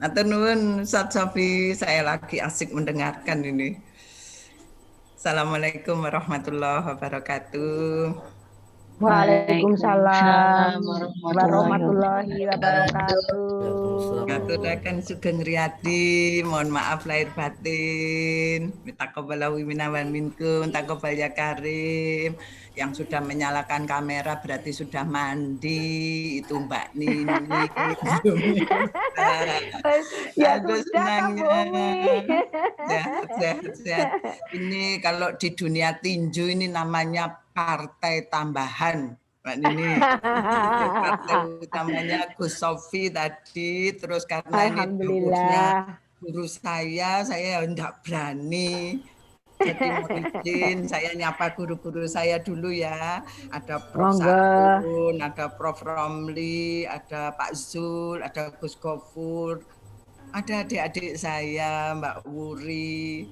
Matur nuwun Ustaz Sofi, saya lagi asik mendengarkan ini. Assalamualaikum warahmatullahi wabarakatuh. Waalaikumsalam warahmatullahi warahmatullahi wabarakatuh. Ngaturaken sugeng riyadi, mohon maaf lahir batin. Taqabbalallahu minna wa minkum, taqabbal ya karim. Yang sudah menyalakan kamera berarti sudah mandi, itu Mbak Nini. Ya Aduh sudah Kak Bumi. Sehat. Ini kalau di dunia tinju ini namanya partai tambahan. Mbak Nini, partai utamanya Gus Sofi tadi, terus karena ini dawuhnya guru saya enggak berani. Jadi mohon izin, saya nyapa guru-guru saya dulu ya. Ada Prof. Satun, ada Prof. Romli, ada Pak Zul, ada Gus Gofur, ada adik-adik saya, Mbak Wuri,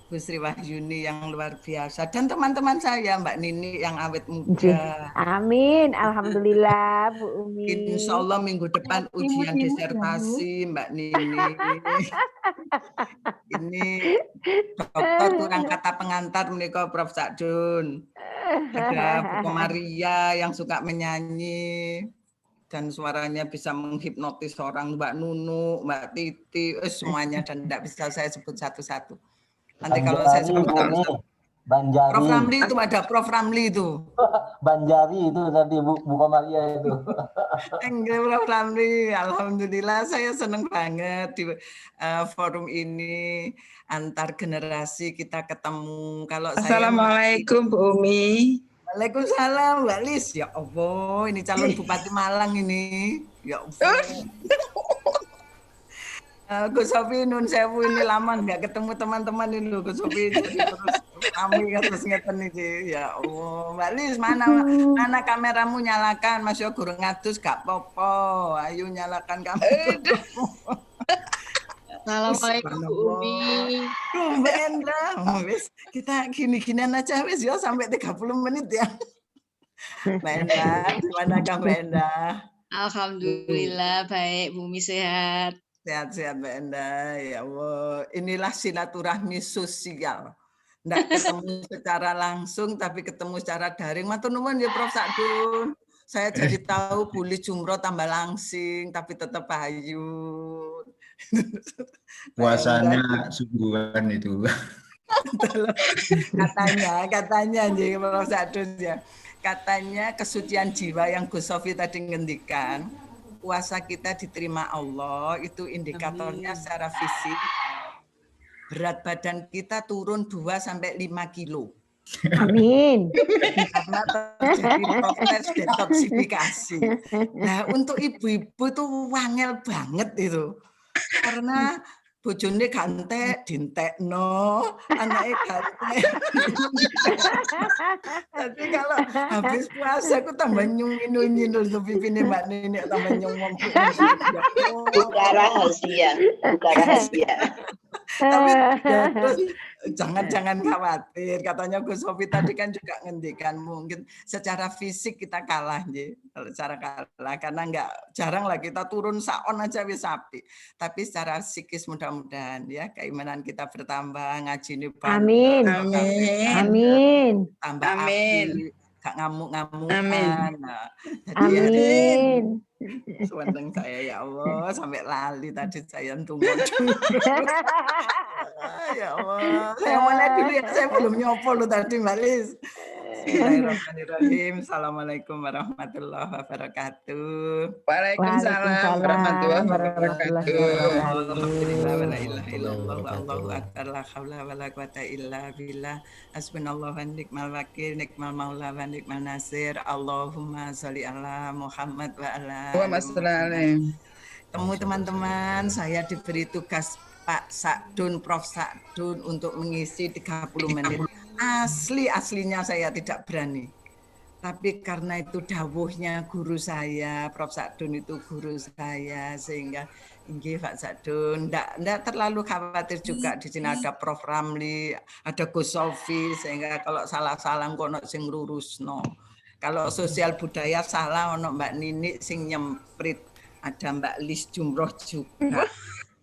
Bu Sri Wahyuni yang luar biasa, dan teman-teman saya, Mbak Nini yang awet muda. Amin, alhamdulillah Bu Umi. Insya Allah minggu depan ujian disertasi Mbak Nini. Ini dokter kurang kata pengantar menika Prof. Sakdun. Ada Bu Maria yang suka menyanyi dan suaranya bisa menghipnotis orang, Mbak Nunu, Mbak Titi, semuanya, dan tidak bisa saya sebut satu-satu. Nanti kalau saya sebut Banjari. Prof. Ramli itu ada Prof. Ramli itu. Banjari itu tadi Bu Maria itu. Enggak, Prof. Ramli. Alhamdulillah saya senang banget di forum ini, antar generasi kita ketemu. Kalau Assalamualaikum Bu Umi. Waalaikumsalam Mbak Lis. Ya Allah, ini calon Bupati Malang ini. Ya Allah. Gus Sofi nun sewu ini lama nggak ketemu teman-teman ini loh. Gus Sofi jadi terus kami terus ngeten iki. Ya Allah, Mbak Lis, mana kameramu, nyalakan. Mas yo guru ngatus gak popo. Ayo nyalakan kamera. Assalamualaikum Bu Umi. Mbak Endra, wis kita gini-ginian aja wis ya sampai 30 menit ya. Mbak Endra, gimana Mbak Endra? Alhamdulillah baik, Bu Umi sehat. Sehat-sehat Mbak Enda, ya Allah. Inilah silaturahmi sosial. Nggak ketemu secara langsung, tapi ketemu secara daring. Matur nuwun ya Prof. Sakdun. Saya jadi tahu boleh jumroh tambah langsing, tapi tetap ayu. Puasanya sungguhan itu. Katanya jadi Prof. Sakdun ya. Katanya kesucian jiwa yang Gus Sofi tadi ngendikan. Puasa kita diterima Allah, itu indikatornya secara fisik. Berat badan kita turun 2-5 kilo. Amin. Karena terjadi proses detoksifikasi. Nah, untuk ibu-ibu tuh wangel banget itu. Karena bojone gantek dintekno, anaknya gantek. Tapi kalau habis puasa aku tambah nyunyul tuh pipine Mbak Nini, tambah nyongong. Bukan rahasia. Tapi terus jangan khawatir, katanya Gus Sofi tadi kan juga ngendikan mungkin secara fisik kita kalah kalau secara kalah, karena jarang lah kita turun saon aja wis sapi, tapi secara psikis mudah-mudahan ya keimanan kita bertambah, ngaji ini Amin. tambah api, gak ngamuk-ngamukan. Nah, Amin. Suwendeng saya ya Allah, sampai lali tadi saya tunggu. Ya Allah, saya mulai dulu ya, saya belum nyopo tadi Mbak Lis. Bismillahirrahmanirrahim. Assalamualaikum warahmatullahi wabarakatuh. Waalaikumsalam warahmatullahi wabarakatuh. Alhamdulillah wa la ilaha illallah wa Allahu akbar, la haula wa la quwata illa billah. Hasbunallahu wa ni'mal wakil, ni'mal maula wa ni'mal nasir. Allahumma sholli ala Muhammad wa ala Temu teman-teman, saya diberi tugas Pak Sakdun, Prof. Sakdun untuk mengisi 30 menit. Aslinya saya tidak berani. Tapi karena itu dawuhnya guru saya, Prof. Sakdun itu guru saya, sehingga inggih Pak Sakdun, enggak terlalu khawatir juga. Di sini ada Prof. Ramli, ada Gus Sofi, sehingga kalau salah-salah kok ono sing lurusno. Kalau sosial budaya salah ono Mbak Nini sing nyemprit, ada Mbak Lis Jumroh juga.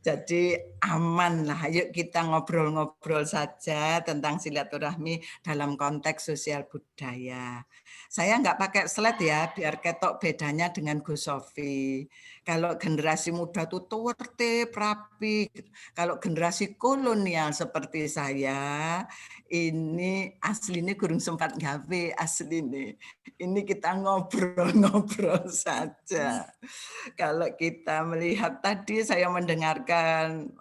Jadi aman lah, yuk kita ngobrol-ngobrol saja tentang silaturahmi dalam konteks sosial budaya. Saya nggak pakai slide ya, biar ketok bedanya dengan Gus Sofi. Kalau generasi muda tuh tertib, rapi. Kalau generasi kolonial seperti saya, ini aslinya kurang sempat gawe aslinya. Ini kita ngobrol-ngobrol saja. Kalau kita melihat tadi saya mendengarkan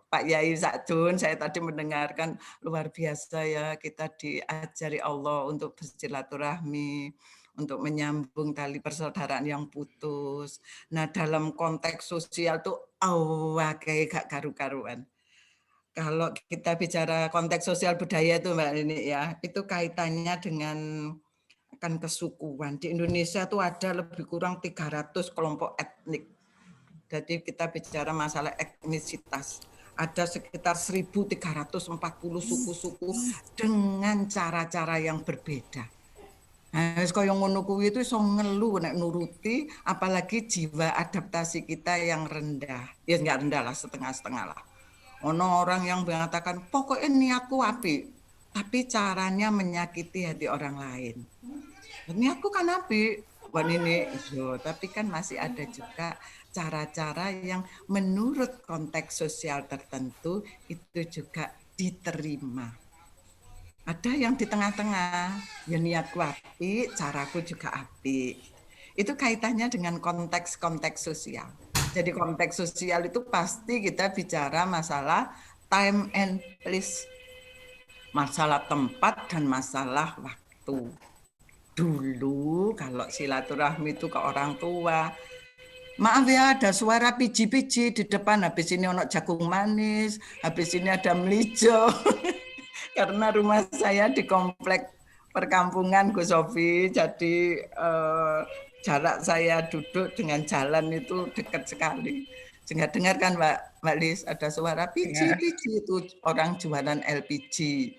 Pak Yai Zakdun, saya tadi mendengarkan luar biasa ya, kita diajari Allah untuk bersilaturahmi, untuk menyambung tali persaudaraan yang putus. Nah dalam konteks sosial tuh kayak gak karu-karuan. Kalau kita bicara konteks sosial budaya itu Mbak Nini ya, itu kaitannya dengan akan kesukuan. Di Indonesia tuh ada lebih kurang 300 kelompok etnik. Jadi kita bicara masalah etnisitas. Ada sekitar 1.340 suku-suku dengan cara-cara yang berbeda. Nah, kaya ngono kuwi itu iso ngelu nek nuruti, apalagi jiwa adaptasi kita yang rendah. Ya enggak rendah lah, setengah-setengah lah. Ono orang yang mengatakan pokoknya niatku apik, tapi caranya menyakiti hati orang lain. Ini aku kan apik, buat ini, tapi kan masih ada juga cara-cara yang menurut konteks sosial tertentu itu juga diterima. Ada yang di tengah-tengah, ya niatku apik, caraku juga apik. Itu kaitannya dengan konteks-konteks sosial. Jadi konteks sosial itu pasti kita bicara masalah time and place, masalah tempat dan masalah waktu. Dulu kalau silaturahmi itu ke orang tua, maaf ya ada suara piji-piji di depan, habis ini ono jagung manis, habis ini ada melijo. Karena rumah saya di komplek perkampungan Gus Sofi, jadi jarak saya duduk dengan jalan itu dekat sekali. Sehingga dengar kan Mbak Lis, ada suara piji-piji, itu orang jualan LPG.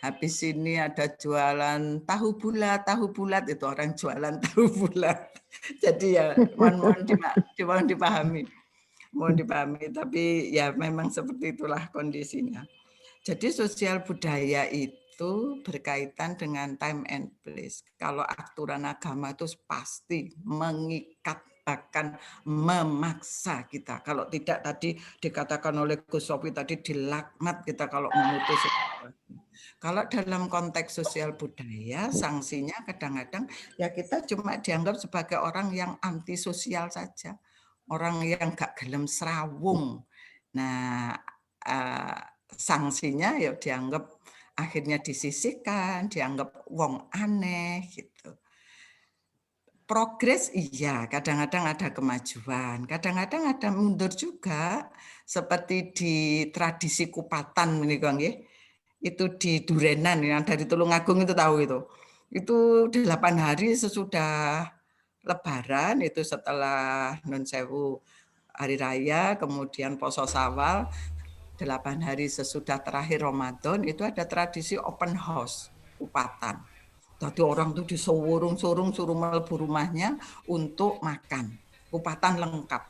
Habis ini ada jualan tahu bulat itu orang jualan tahu bulat. Jadi ya mohon dipahami. Mohon dipahami, tapi ya memang seperti itulah kondisinya. Jadi sosial budaya itu berkaitan dengan time and place. Kalau aturan agama itu pasti mengikat, bahkan memaksa kita. Kalau tidak tadi dikatakan oleh Gus Sofi tadi dilaknat kita kalau memutus. Kalau dalam konteks sosial budaya, sanksinya kadang-kadang ya kita cuma dianggap sebagai orang yang antisosial saja. Orang yang gak gelem serawung. Nah, sanksinya ya dianggap akhirnya disisihkan, dianggap wong aneh gitu. Progres iya, kadang-kadang ada kemajuan, kadang-kadang ada mundur juga, seperti di tradisi kupatan ini Kang nggih. Itu di Durenan yang dari Tulungagung itu tahu itu 8 hari sesudah Lebaran, itu setelah Nun Sewu hari raya, kemudian Poso Sawal, 8 hari sesudah terakhir Ramadan itu ada tradisi open house kupatan. Jadi orang tuh disorong-sorong suruh mlebu rumahnya untuk makan, kupatan lengkap.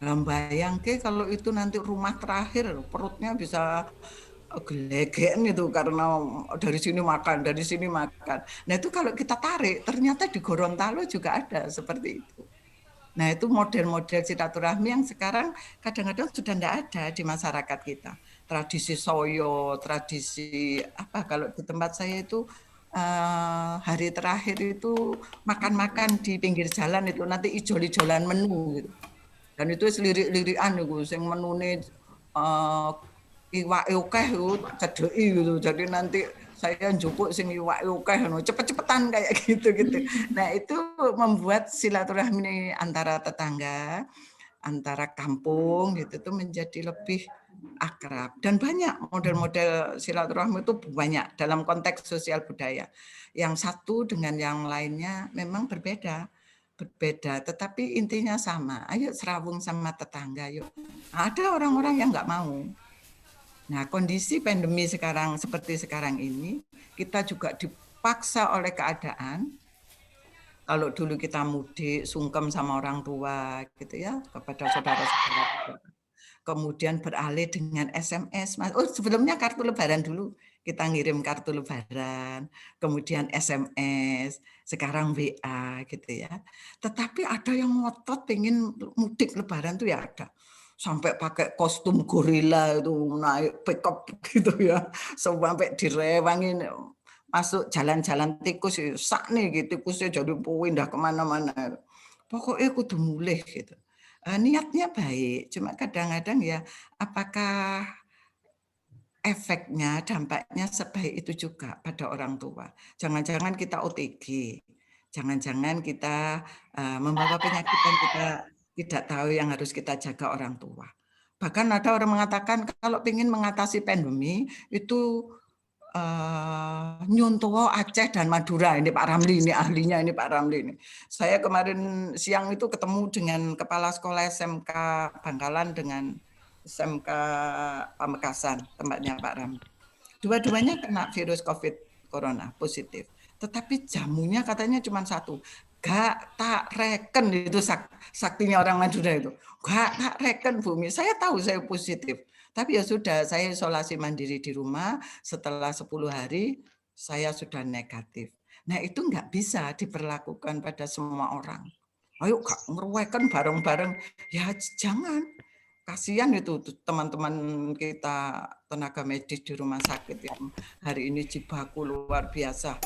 Nah, bayangke kalau itu nanti rumah terakhir perutnya bisa gelegek itu karena dari sini makan, dari sini makan. Nah itu kalau kita tarik, ternyata di Gorontalo juga ada seperti itu. Nah itu model-model silaturahmi yang sekarang kadang-kadang sudah tidak ada di masyarakat kita. Tradisi soyo, tradisi apa kalau di tempat saya itu hari terakhir itu makan-makan di pinggir jalan itu nanti ijol-ijolan menu gitu. Dan itu lirik-lirikan itu, yang menune iwak akeh cedeki gitu. Jadi nanti saya njupuk sing iwak akeh cepet-cepetan kayak gitu. Nah, itu membuat silaturahmi antara tetangga, antara kampung gitu tuh menjadi lebih akrab. Dan banyak model-model silaturahmi itu banyak dalam konteks sosial budaya. Yang satu dengan yang lainnya memang berbeda, tetapi intinya sama. Ayo serawung sama tetangga, yuk. Ada orang-orang yang nggak mau. Nah, kondisi pandemi sekarang seperti sekarang ini, kita juga dipaksa oleh keadaan. Kalau dulu kita mudik, sungkem sama orang tua, gitu ya, kepada saudara-saudara. kemudian beralih dengan SMS. Oh, sebelumnya kartu lebaran dulu. Kita ngirim kartu lebaran, kemudian SMS, sekarang WA gitu ya. Tetapi ada yang ngotot pengen mudik lebaran tuh ya ada. Sampai pakai kostum gorila itu naik pickup gitu ya. Sampai direwangin masuk jalan-jalan tikus sak nih gitu, tikusnya jadi pindah kemana-mana. Pokoknya kudu mulih gitu. Niatnya baik, cuma kadang-kadang ya apakah efeknya, dampaknya sebaik itu juga pada orang tua. Jangan-jangan kita OTG, jangan-jangan kita membawa penyakit dan kita tidak tahu yang harus kita jaga orang tua. Bahkan ada orang mengatakan kalau ingin mengatasi pandemi itu Nyontowo, Aceh dan Madura. Ini Pak Ramli, ini ahlinya ini Pak Ramli ini. Saya kemarin siang itu ketemu dengan kepala sekolah SMK Bangkalan dengan SMK Pamekasan, tempatnya Pak Ramli. Dua-duanya kena virus COVID corona positif. Tetapi jamunya katanya cuma satu. Gak tak reken itu saktinya orang Madura itu. Gak tak reken Bumi. Saya tahu saya positif. Tapi ya sudah, saya isolasi mandiri di rumah, setelah 10 hari saya sudah negatif. Nah itu nggak bisa diperlakukan pada semua orang. Ayo gak ngeruwekan bareng-bareng, ya jangan. Kasihan itu teman-teman kita tenaga medis di rumah sakit yang hari ini jibaku luar biasa.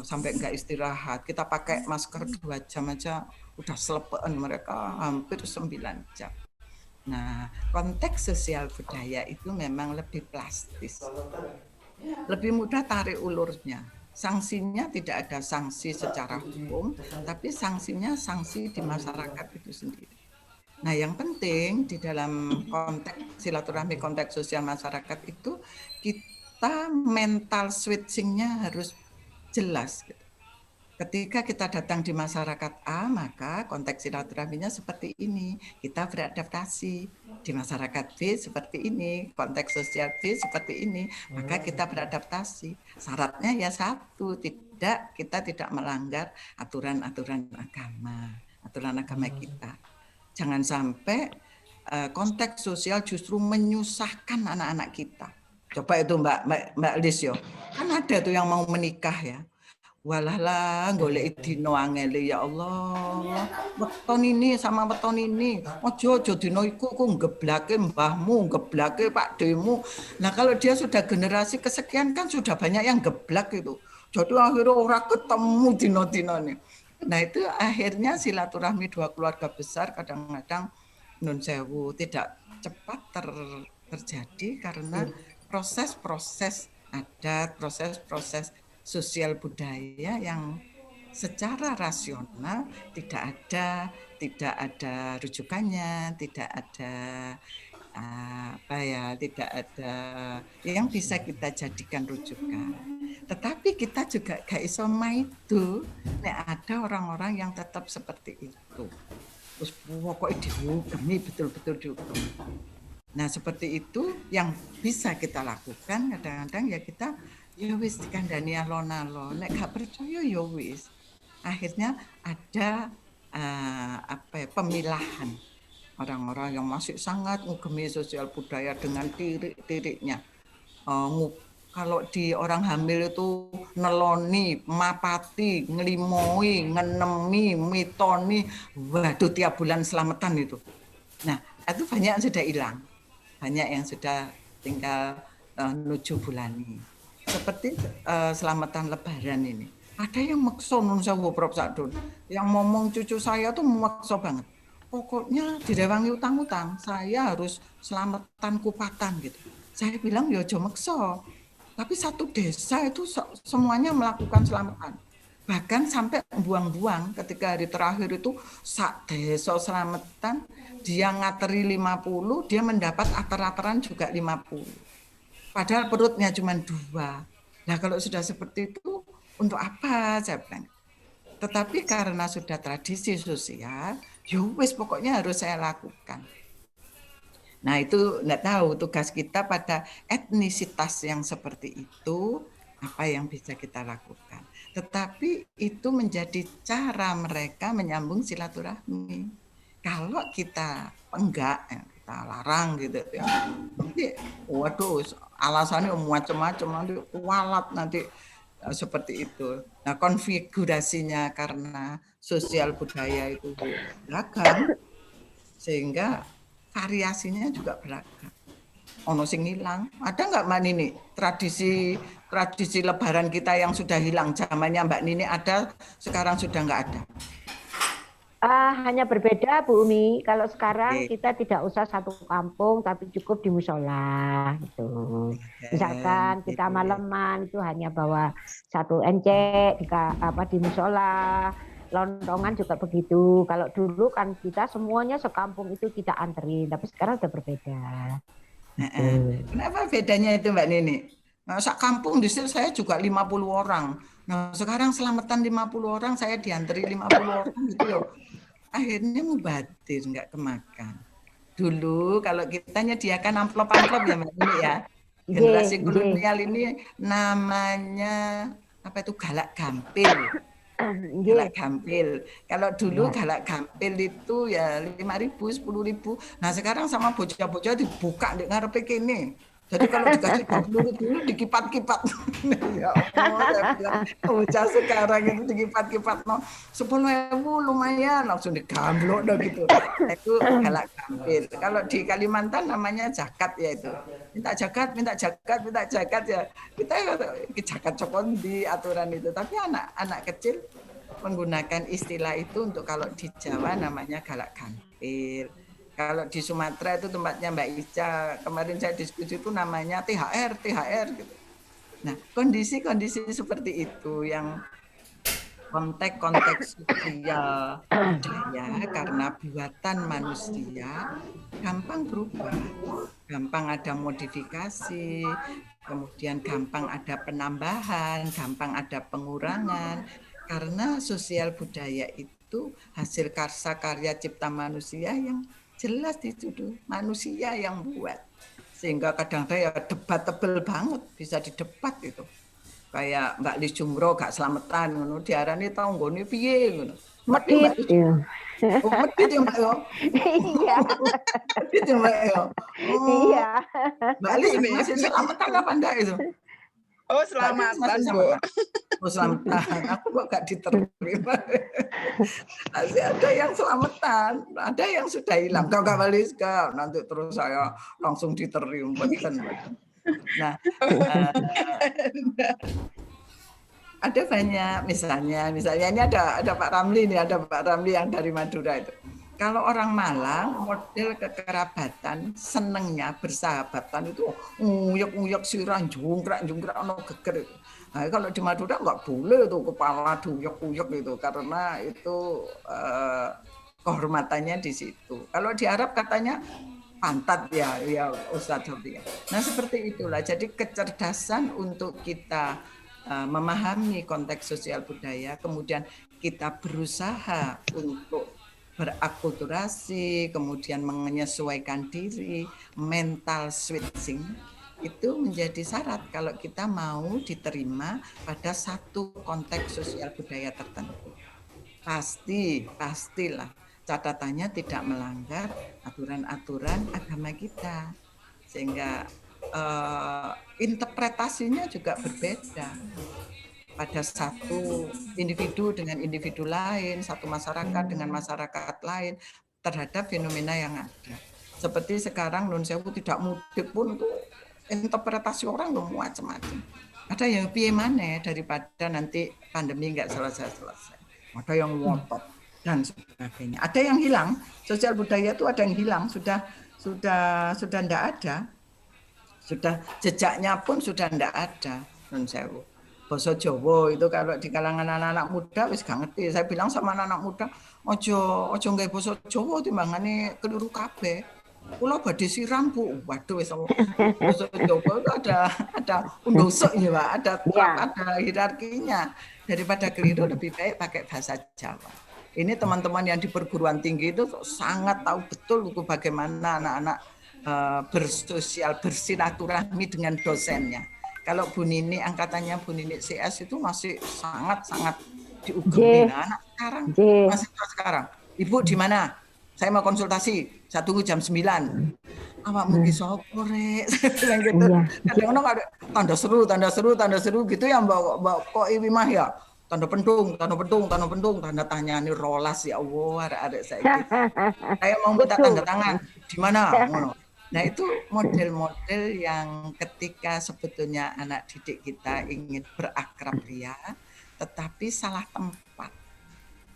Sampai nggak istirahat. Kita pakai masker 2 jam aja, udah selepen mereka hampir 9 jam. Nah, konteks sosial budaya itu memang lebih plastis. Lebih mudah tarik ulurnya. Sanksinya tidak ada sanksi secara hukum, tapi sanksinya sanksi di masyarakat itu sendiri. Nah, yang penting di dalam konteks silaturahmi konteks sosial masyarakat itu kita mental switching-nya harus jelas gitu. Ketika kita datang di masyarakat A, maka konteks silaturahminya seperti ini. Kita beradaptasi. Di masyarakat B seperti ini. Konteks sosial B seperti ini. Maka kita beradaptasi. Syaratnya ya satu, kita tidak melanggar aturan-aturan agama kita. Jangan sampai konteks sosial justru menyusahkan anak-anak kita. Coba itu Mbak Lis yo. Kan ada tuh yang mau menikah ya. Walah golek dino angele ya Allah. Weton ini sama weton ini. Ojo dino iku ngeblake mbahmu, ngeblake Pak Demu. Nah, kalau dia sudah generasi kesekian kan sudah banyak yang geblak itu. Jadi akhirnya orang ketemu dino-dino nih. Nah, itu akhirnya silaturahmi dua keluarga besar kadang-kadang nun sewu tidak cepat terjadi karena proses-proses adat, proses-proses sosial budaya yang secara rasional tidak ada rujukannya, tidak ada tidak ada yang bisa kita jadikan rujukan. Tetapi kita juga gak iso maido nek ada orang-orang yang tetap seperti itu. Terus pokoknya dihukumi betul-betul dihukum. Nah, seperti itu yang bisa kita lakukan kadang-kadang ya kita ya wis dikandani alon-alon, nek gak percaya ya wis. Akhirnya ada pemilahan orang-orang yang masih sangat ngugemi sosial budaya dengan tirik-tiriknya. Kalau di orang hamil itu neloni, mapati, ngelimoi, ngenemi, mitoni, waduh tiap bulan selamatan itu. Nah, itu banyak yang sudah hilang. Banyak yang sudah tinggal nuju bulani. Seperti selamatan lebaran ini. Ada yang maksa nun sewu Prof Sadun. Yang ngomong cucu saya tuh maksa banget. Pokoknya direwangi utang-utang, saya harus selamatan kupatan gitu. Saya bilang ya aja maksa. Tapi satu desa itu semuanya melakukan selamatan. Bahkan sampai buang-buang ketika hari terakhir itu sak desa selamatan, dia ngateri 50, dia mendapat ater-ateran juga 50. Padahal perutnya cuma 2. Nah kalau sudah seperti itu, untuk apa saya bilang? Tetapi karena sudah tradisi sosial, ya wis pokoknya harus saya lakukan. Nah itu enggak tahu tugas kita pada etnisitas yang seperti itu, apa yang bisa kita lakukan. Tetapi itu menjadi cara mereka menyambung silaturahmi. Kalau kita enggak, kita larang gitu ya. Nanti waduh alasannya macam-macam, nanti kualat nanti seperti itu. Nah, konfigurasinya karena sosial budaya itu beragam sehingga variasinya juga beragam. Ono sing hilang. Ada nggak Mbak Nini tradisi Lebaran kita yang sudah hilang? Zamannya Mbak Nini ada, sekarang sudah nggak ada. Hanya berbeda Bu Umi. Kalau sekarang kita tidak usah satu kampung, tapi cukup di musola gitu. Misalkan kita maleman itu hanya bawa satu encek di musola. Lontongan juga begitu. Kalau dulu kan kita semuanya sekampung itu kita anterin, tapi sekarang udah berbeda. Kenapa bedanya itu Mbak Nini? Nah, sak kampung di sini saya juga 50 orang. Nah, sekarang selamatan 50 orang, saya dianteri 50 orang gitu loh. Akhirnya mubadir, nggak kemakan. Dulu kalau kita nyediakan amplop-amplop ya Mbak Nini ya. Generasi kolonial ini namanya apa itu galak gampil. Galak gampil. Kalau dulu galak gampil itu ya 5.000, 10.000. Nah sekarang sama bocah-bocah dibuka di ngarepe kene. Jadi kalau dikasih 20 dulu dikipat-kipat. Ya Allah, saya bilang, bocah sekarang itu dikipat-kipat. No, 10.000 lumayan, langsung digamblok dah gitu. Itu galak gampil. Kalau di Kalimantan namanya zakat ya itu. Minta zakat ya. Kita zakat cokon di aturan itu. Tapi anak kecil menggunakan istilah itu untuk kalau di Jawa namanya galak gampil. Kalau di Sumatera itu tempatnya Mbak Ica, kemarin saya diskusi itu namanya THR gitu. Nah, kondisi-kondisi seperti itu yang konteks sosial budaya karena buatan manusia gampang berubah, gampang ada modifikasi, kemudian gampang ada penambahan, gampang ada pengurangan, karena sosial budaya itu hasil karya cipta manusia yang jelas dituduh manusia yang buat, sehingga kadang-kadang ya debat tebel banget, bisa didebat itu. Kayak Mbak Lis Jumro gak selamatan ngono diarani tau nggone piye ngono. Medit. Oh, medit ya Mbak yo. Iya. Medit ya Mbak yo. Iya. Mbak Lis masih selamatan apa enggak itu? Oh, selamatan, Bu. Oh, selamatan. Aku kok gak diterima. Masih ada yang selamatan, ada yang sudah hilang. Gak balik nanti terus saya langsung diterima. Nah, ada banyak misalnya ini ada Pak Ramli nih, ada Pak Ramli yang dari Madura itu. Kalau orang Malang model kekerabatan senengnya bersahabatan itu nguyek-nguyek sirah jungkrak ono geger itu. Nah, kalau di Madura nggak boleh tuh kepala duyek-uyek itu karena itu kehormatannya di situ. Kalau di Arab katanya pantat ya Ustadz Sofi. Nah seperti itulah. Jadi kecerdasan untuk kita memahami konteks sosial budaya, kemudian kita berusaha untuk berakulturasi, kemudian menyesuaikan diri, mental switching, itu menjadi syarat kalau kita mau diterima pada satu konteks sosial budaya tertentu. Pastilah catatannya tidak melanggar aturan-aturan agama kita, sehingga interpretasinya juga berbeda pada satu individu dengan individu lain, satu masyarakat dengan masyarakat lain terhadap fenomena yang ada. Seperti sekarang Nun Sewu tidak mudik pun itu interpretasi orang macam-macam. Ada yang piye maneh daripada nanti pandemi nggak selesai. Ada yang ngotot dan sebagainya. Ada yang hilang, sosial budaya itu ada yang hilang, sudah enggak ada. Sudah jejaknya pun sudah enggak ada, Nun Sewu. Basa Jawa itu kalau di kalangan anak-anak muda wis gak ngerti. Saya bilang sama anak-anak muda, ojo nggae basa Jawa timbangane keliru kabeh. Kula badhe siram, Bu. Waduh wis basa Jawa itu ada undusuk ya, Pak. Ada hierarkinya. Daripada keliru lebih baik pakai bahasa Jawa. Ini teman-teman yang di perguruan tinggi itu sangat tahu betul bagaimana anak-anak bersosial, bersilaturahmi dengan dosennya. Kalau Bu Nini, angkatannya Bu Nini CS itu masih sangat-sangat diugemi. Anak sekarang masih sekarang. Ibu di mana? saya mau konsultasi, saya tunggu jam 9. Awak mungkin sopo rek, saya bilang gitu. Kadang-kadang ada tanda seru gitu ya Mbak kok Iwi mah ya. Tanda pentung, tanda tanya ini rolas ya Allah, ada saya gitu. Saya mau minta tanda tangan, di mana? Nah itu model-model yang ketika sebetulnya anak didik kita ingin berakrab ria, tetapi salah tempat.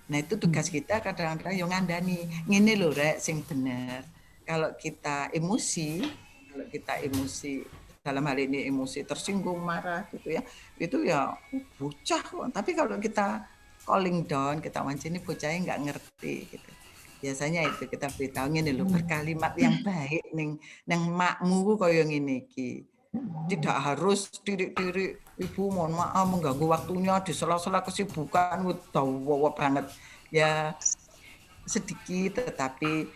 Nah itu tugas kita kadang-kadang yang ngandani, ngene lho rek sing bener. Kalau kita emosi dalam hal ini emosi tersinggung, marah gitu ya, itu ya bocah kok. Tapi kalau kita calling down, kita wancini bocahnya nggak ngerti gitu. Biasanya itu kita beritahu ngene lho, berkalimat yang baik ning makmu kaya ngene iki. Tidak harus tirik-tirik, Ibu mohon maaf mengganggu waktunya di sela-sela kesibukan, dawa banget. Ya sedikit tetapi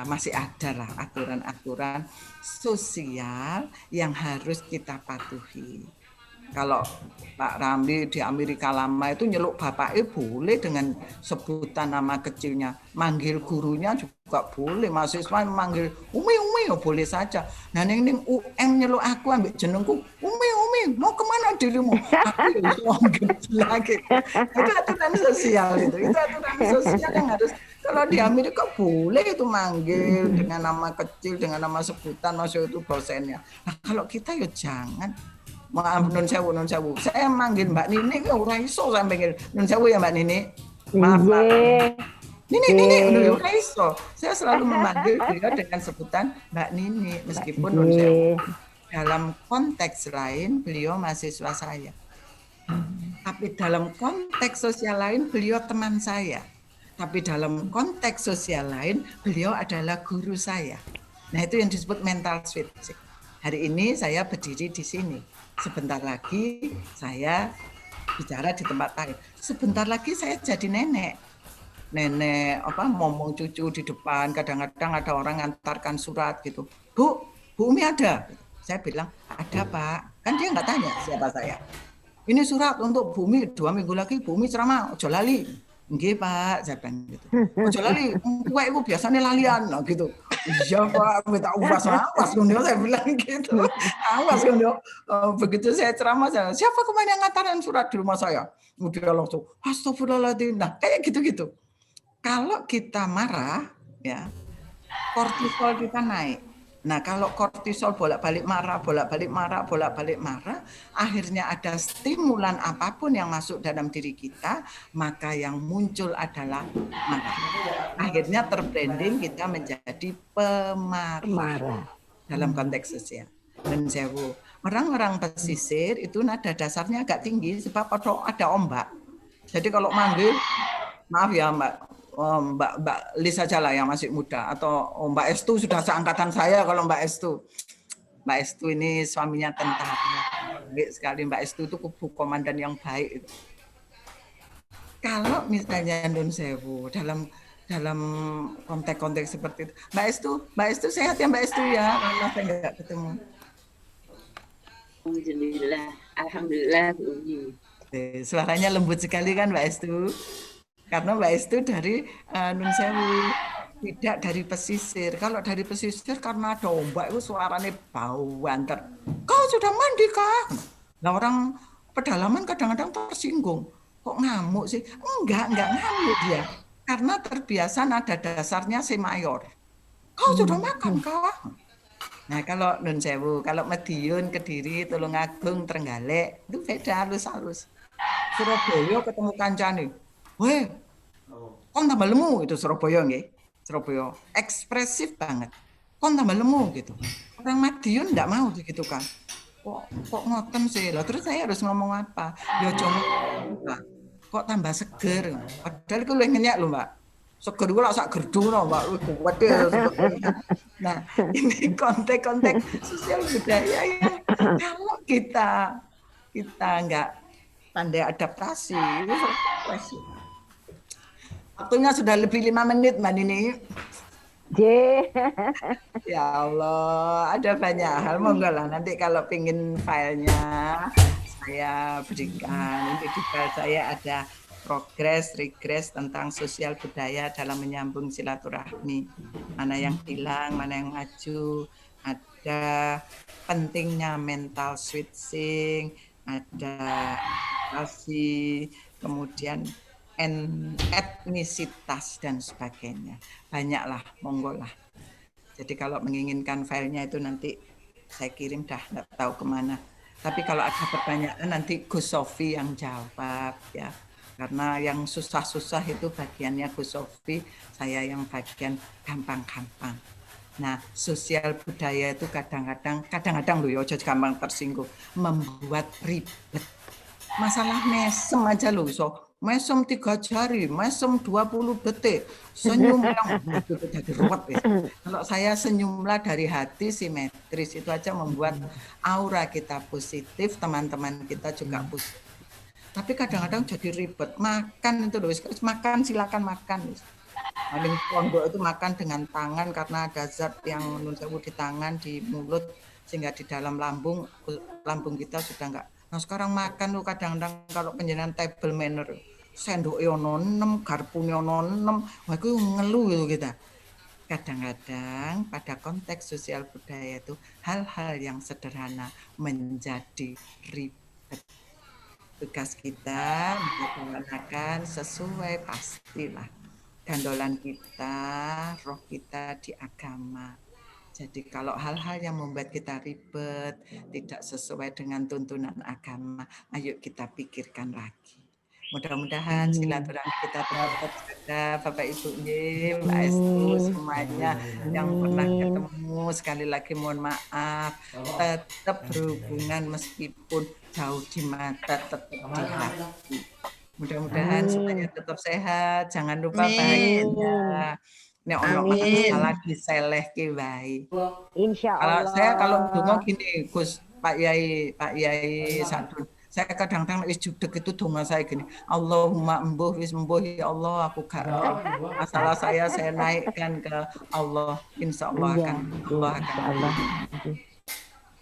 masih ada lah aturan-aturan sosial yang harus kita patuhi. Kalau Pak Ramli di Amerika Lama itu nyeluk bapaknya boleh dengan sebutan nama kecilnya. Manggil gurunya juga boleh. Mahasiswa manggil Umi ya boleh saja. Nah ning UM nyeluk aku ambil jenengku Umi mau kemana dirimu? Aku ya gitu lagi. Itu aturan sosial itu. Itu aturan sosial yang harus. Kalau di Amerika boleh itu manggil dengan nama kecil, dengan nama sebutan, maksud itu dosennya. Nah kalau kita ya jangan. Maaf nun sewu. Saya manggil Mbak Nini kok ora iso saya panggil nun sewu ya Mbak Nini. Maaf. Nini ora iso. Saya selalu memanggil beliau dengan sebutan Mbak Nini meskipun nun sewu. Dalam konteks lain beliau mahasiswa saya. Tapi dalam konteks sosial lain beliau teman saya. Tapi dalam konteks sosial lain beliau adalah guru saya. Nah, itu yang disebut mental switching. Hari ini saya berdiri di sini. Sebentar lagi saya bicara di tempat lain. Sebentar lagi saya jadi nenek ngomong cucu di depan. Kadang-kadang ada orang ngantarkan surat gitu. Bu Umi ada? Saya bilang ada Pak. Kan dia nggak tanya siapa saya. Ini surat untuk Bumi 2 minggu lagi Bumi ceramah. Ojo lali. Nggih Pak, saya bilang gitu. Ojo lali, kowe iku biasane lalian gitu. Iya Pak, minta awas ngono saya bilang gitu. Awas ngono. Begitu saya ceramah, siapa kemarin yang ngantarin surat di rumah saya? Dia langsung, astagfirullahaladzim. Nah, kayak gitu-gitu. Kalau kita marah, ya, kortisol kita naik. Nah, kalau kortisol bolak-balik marah, akhirnya ada stimulan apapun yang masuk dalam diri kita, maka yang muncul adalah marah. Akhirnya terbranding kita menjadi pemarah dalam konteks sosial. Dan sewu, orang-orang pesisir itu nada dasarnya agak tinggi sebab ada ombak. Jadi kalau manggil, maaf ya Mbak Lis saja lah yang masih muda, atau Mbak Estu sudah seangkatan saya. Kalau Mbak Estu ini suaminya tentara, baik sekali. Mbak Estu itu kubu komandan yang baik. Kalau misalnya Nun Sewu dalam konteks seperti itu, Mbak Estu sehat ya Mbak Estu ya? Karena saya nggak ketemu. Alhamdulillah. Suaranya lembut sekali kan Mbak Estu? Karena Mbak Estu dari Nun Sewu, tidak dari pesisir. Kalau dari pesisir karena ada ombak itu suaranya bau banter. Kau sudah mandi kah? Nah orang pedalaman kadang-kadang tersinggung. Kok ngamuk sih? Enggak ngamuk dia. Karena terbiasa nada dasarnya C mayor. Kau sudah makan kah? Nah kalau Nun Sewu, kalau Madiun, Kediri, Tulungagung, Trenggalek, itu beda halus-halus. Surabaya ketemu kancane. Weh, kon tambah lemu itu Surabaya nggih. Surabaya ekspresif banget. Kon tambah lemu gitu. Orang Madiun enggak mau gitu kan. Kok ngoten sih. Lah terus saya harus ngomong apa? Ya cuma kok tambah seger. Padahal itu luwih ngenyak lho, Mbak. Seger ku lak sak gerdu no, Mbak. Kuwat Nah, ini konteks sosial budaya ya. Kalau kita enggak pandai adaptasi, itu ekspresi. Waktunya sudah lebih 5 menit, Mbak Nini. Ya Allah, ada banyak hal. Monggo lah, nanti kalau pingin filenya saya berikan. Nanti di file saya ada progres, regres tentang sosial budaya dalam menyambung silaturahmi. Mana yang hilang, mana yang maju, ada pentingnya mental switching, ada edukasi, kemudian etnisitas dan sebagainya. Banyaklah, monggo lah. Jadi kalau menginginkan filenya itu nanti saya kirim dah, nggak tahu kemana. Tapi kalau ada pertanyaan nanti Gus Sofi yang jawab ya. Karena yang susah-susah itu bagiannya Gus Sofi, saya yang bagian gampang-gampang. Nah, sosial budaya itu kadang-kadang loh ya, gampang tersinggung, membuat ribet. Masalah mesem aja loh, mesem 3 jari, mesem 20 detik, senyum yang itu jadi ruwet ya. Kalau saya senyumlah dari hati simetris, itu aja membuat aura kita positif, teman-teman kita juga positif. Tapi kadang-kadang jadi ribet, makan itu loh, makan silakan makan. Paling pondok itu makan dengan tangan karena ada zat yang menunjuk di tangan, di mulut, sehingga di dalam lambung kita sudah enggak. Nah sekarang makan tuh kadang-kadang kalau penjenengan table manner, sendok ono 6, garpune ono 6, wah itu ngeluh itu kita. Kadang-kadang pada konteks sosial budaya itu hal-hal yang sederhana menjadi ribet. Tugas kita melaksanakan sesuai pastilah gandolan kita, roh kita di agama. Jadi kalau hal-hal yang membuat kita ribet, tidak sesuai dengan tuntunan agama, ayo kita pikirkan lagi. Mudah-mudahan silaturahmi kita tetap terjaga, Bapak Ibu Mbak Estu, semuanya yang pernah ketemu, sekali lagi mohon maaf, tetap berhubungan meskipun jauh di mata, tetap di hati. Mudah-mudahan semuanya tetap sehat, jangan lupa bahagia. Nek ono masalah diselehke wae. Insyaallah. Kalau donga gini Gus Pak Yai Sadun. Saya kadang-kadang wis judeg itu donga saya gini. Allahumma embuh wis embuh ya Allah aku gak masalah saya naikkan ke Allah. Insyaallah akan Allah akan.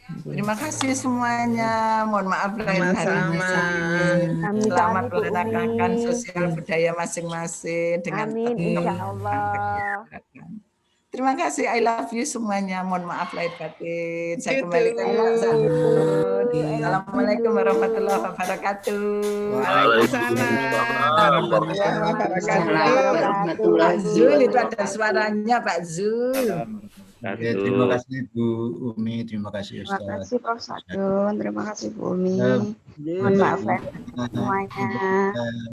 Terima kasih semuanya. Mohon maaf lahir batin. Selamat melaksanakan sosial budaya masing-masing dengan insyaallah. Terima kasih. I love you semuanya. Mohon maaf lahir batin. Saya kembalikan ke Pak Sadun. Assalamualaikum warahmatullahi wabarakatuh. Waalaikumsalam warahmatullahi wabarakatuh. Pak Zul itu ada suaranya Pak Zul. Ya, terima kasih Bu Umi, terima kasih Ustaz. Terima kasih Prof. Sadun, terima kasih Bu Umi. Mohon maaf lahir batin semuanya.